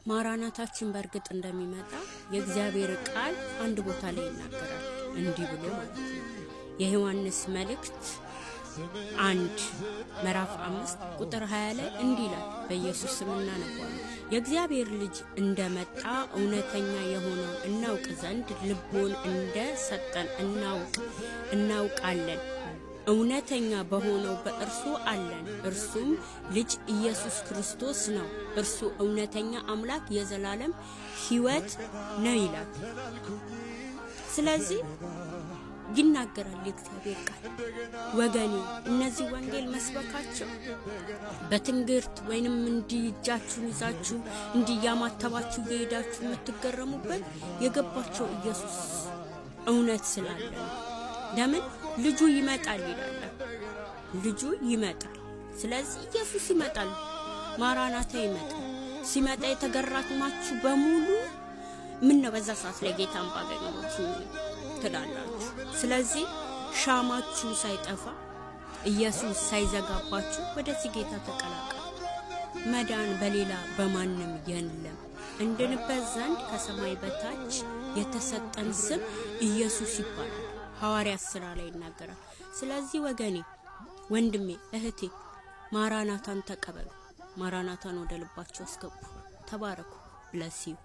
ማራናታችን በርግጥ እንደሚመጣ የእግዚአብሔር ቃል አንድ ቦታ ላይ ይናገራል እንዲህ ብሎ ማለት ነው። የዮሐንስ መልእክት 1 ምዕራፍ 5 ቁጥር 20 ላይ እንዲህ ይላል። በኢየሱስ ስም እናነባለን። የእግዚአብሔር ልጅ እንደመጣ እውነተኛ የሆነው እናውቅ ዘንድ ልቦን እንደሰጠን እናውቃለን። እውነተኛ በሆነው በእርሱ አለን። እርሱም ልጅ ኢየሱስ ክርስቶስ ነው። እርሱ እውነተኛ አምላክ የዘላለም ሕይወት ነው ይላል። ስለዚህ ይናገራል የእግዚአብሔር ቃል። ወገኔ እነዚህ ወንጌል መስበካቸው በትንግርት ወይንም እንዲጃችሁን ይዛችሁ እንዲያማተባችሁ እየሄዳችሁ የምትገረሙበት የገባቸው ኢየሱስ እውነት ስላለ ነው። ለምን ልጁ ይመጣል ይላል። ልጁ ይመጣል። ስለዚህ ኢየሱስ ይመጣል። ማራናታ ይመጣል። ሲመጣ የተገራችሁማችሁ በሙሉ ምን ነው በዛ ሰዓት ላይ ጌታን ባገኙት ትላላችሁ። ስለዚህ ሻማችሁ ሳይጠፋ ኢየሱስ ሳይዘጋባችሁ ወደዚህ ጌታ ተቀላቀሉ። መዳን በሌላ በማንም የለም። እንድንበት ዘንድ ከሰማይ በታች የተሰጠን ስም ኢየሱስ ይባላል። ሐዋርያት ሥራ ላይ ይናገራል። ስለዚህ ወገኔ፣ ወንድሜ፣ እህቴ ማራናታን ተቀበሉ። ማራናታን ወደ ልባችሁ አስገቡ። ተባረኩ። ብለሲው